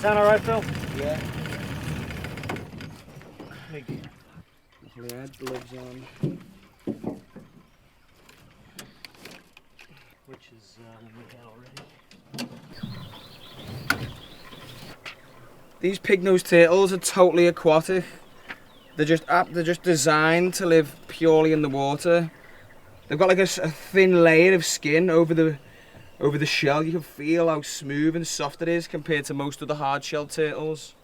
Sound alright, Phil? Yeah. Yeah, gloves on. Which is what we had already. These pig-nosed turtles are totally aquatic. They're just designed to live purely in the water. They've got like a thin layer of skin over the shell. You can feel how smooth and soft it is compared to most of the hard-shelled turtles.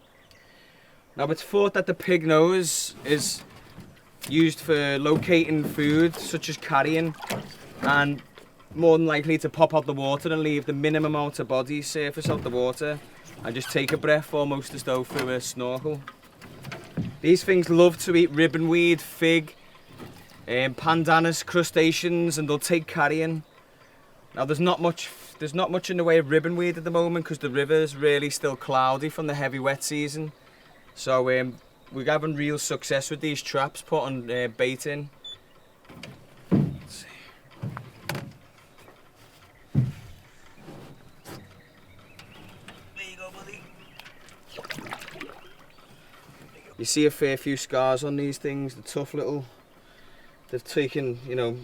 Now it's thought that the pig nose is used for locating food, such as carrion, and more than likely to pop out the water and leave the minimum amount of body surface out the water and just take a breath almost as though through a snorkel. These things love to eat ribbonweed, fig, pandanus, crustaceans, and they'll take carrion. Now there's not much in the way of ribbonweed at the moment because the river's really still cloudy from the heavy wet season. So we're having real success with these traps, putting bait in. Let's see. There you go, buddy. You see a fair few scars on these things. They're tough little. They've taken, you know,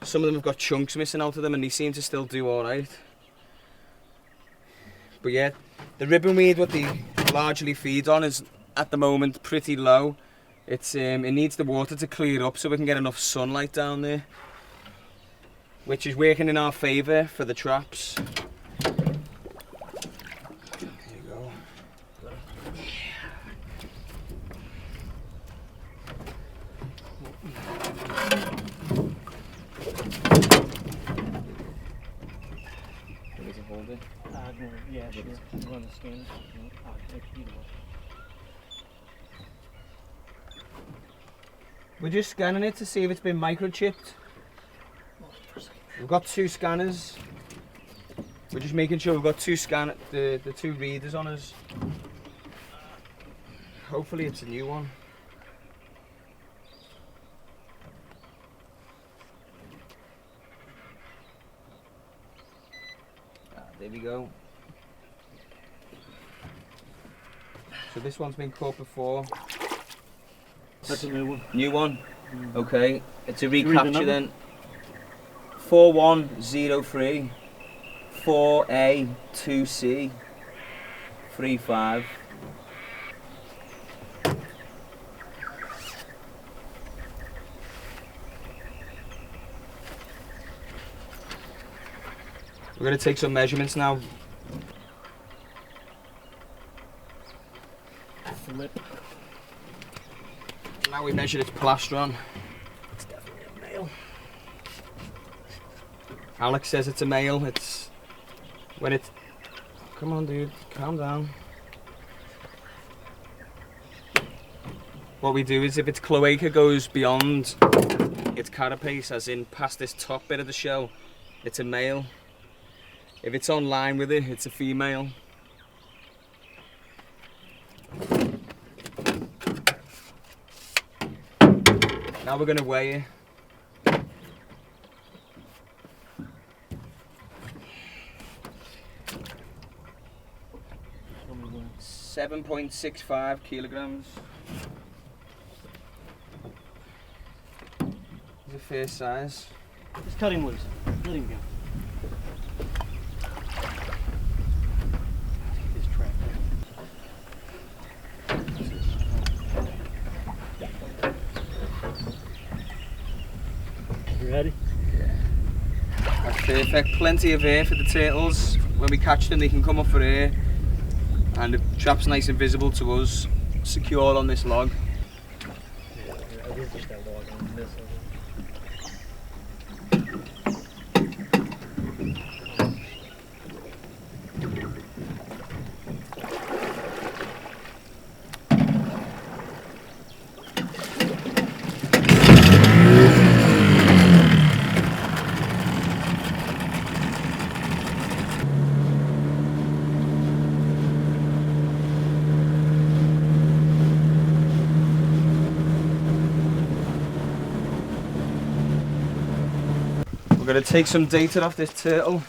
some of them have got chunks missing out of them, and they seem to still do all right. But yeah, the ribbonweed, what they largely feed on, is at the moment pretty low. It needs the water to clear up so we can get enough sunlight down there, which is working in our favour for the traps. There you go. Does it hold it? Yeah, sure. Run the skin. We're just scanning it to see if it's been microchipped. We've got 2 scanners. We're just making sure we've got the 2 readers on us. Hopefully it's a new one. There we go. So this one's been caught before. That's a new one. New one? Okay. It's a recapture then. 4103 4A 2C 35. We're going to take some measurements now. Flip. Now we measured its plastron. It's definitely a male. Alex says it's a male. It's when it's. Come on, dude, calm down. What we do is if its cloaca goes beyond its carapace, as in past this top bit of the shell, it's a male. If it's on line with it, it's a female. Now we're going to weigh it. .65 kilograms. It's a fair size. Just cut him loose. Let him go. This trap. You ready? That's perfect. Plenty of air for the turtles. When we catch them, they can come up for air. And the trap's nice and visible to us, secure on this log. Yeah, it is just that log on this. We're going to take some data off this turtle.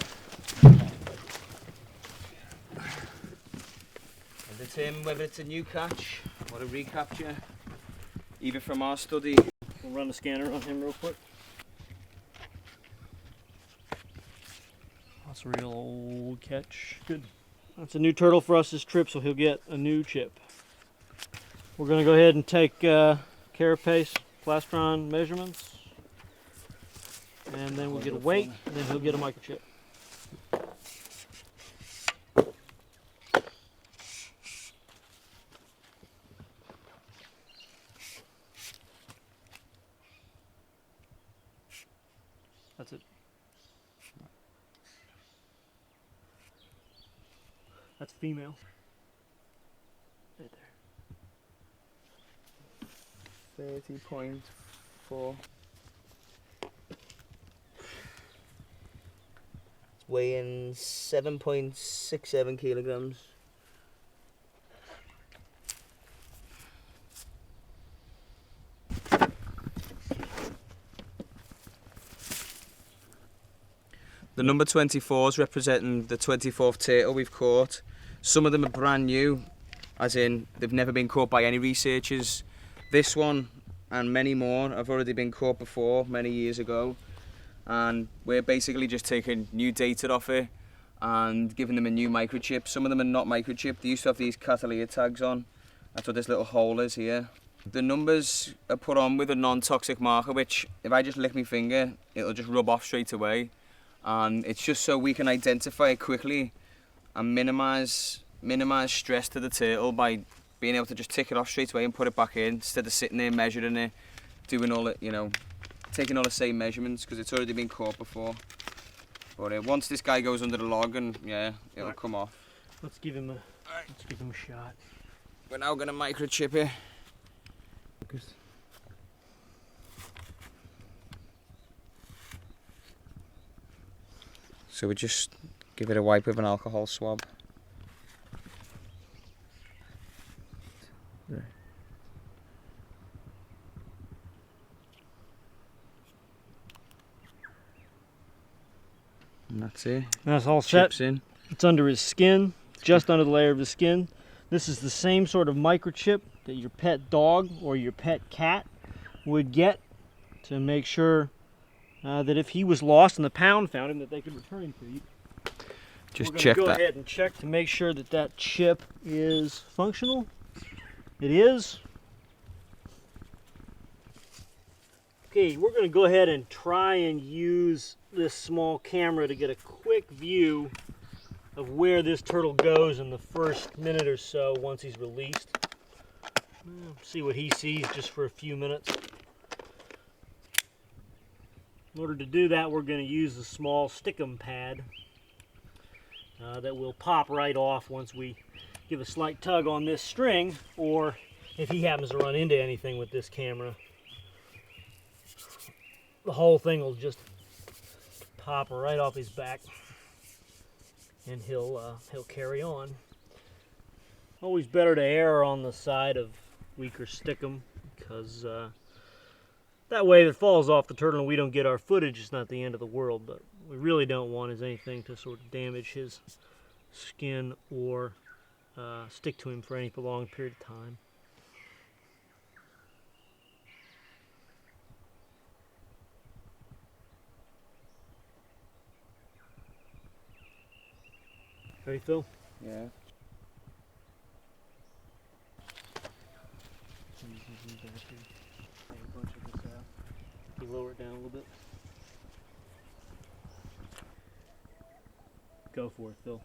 whether it's a new catch or a recapture, either from our study. We'll run the scanner on him real quick. That's a real old catch. Good. That's a new turtle for us this trip, so he'll get a new chip. We're going to go ahead and take carapace, plastron measurements, and then we'll get a weight, and then he'll get a microchip. That's it. That's female. Right there. 30.4. It's weighing 7.67 kilograms. The number 24 is representing the 24th turtle we've caught. Some of them are brand new, as in they've never been caught by any researchers. This one and many more have already been caught before, many years ago. And we're basically just taking new data off it and giving them a new microchip. Some of them are not microchipped. They used to have these catalytic tags on. That's what this little hole is here. The numbers are put on with a non-toxic marker, which if I just lick my finger, it'll just rub off straight away. And it's just so we can identify it quickly and minimize stress to the turtle by being able to just tick it off straight away and put it back in instead of sitting there measuring it, doing all it, taking all the same measurements because it's already been caught before. But once this guy goes under the log, and yeah, it'll come off. Let's give him a shot. We're now gonna microchip it. So we just give it a wipe with an alcohol swab. Right. And that's it. That's all set. Chips in. It's under his skin, just under the layer of his skin. This is the same sort of microchip that your pet dog or your pet cat would get to make sure that if he was lost and the pound found him, that they could return him to you. Just We're check gonna that. go ahead and check to make sure that that chip is functional. It is. Okay, we're going to go ahead and try and use this small camera to get a quick view of where this turtle goes in the first minute or so once he's released. See what he sees just for a few minutes. In order to do that, we're going to use a small stickum pad that will pop right off once we give a slight tug on this string, or if he happens to run into anything with this camera, the whole thing will just pop right off his back, and he'll carry on. Always better to err on the side of weaker stickum, because that way if it falls off the turtle and we don't get our footage, it's not the end of the world. But we really don't want is anything to sort of damage his skin or stick to him for any prolonged period of time. Ready, Phil? Yeah. You lower it down a little bit. Go for it, Phil.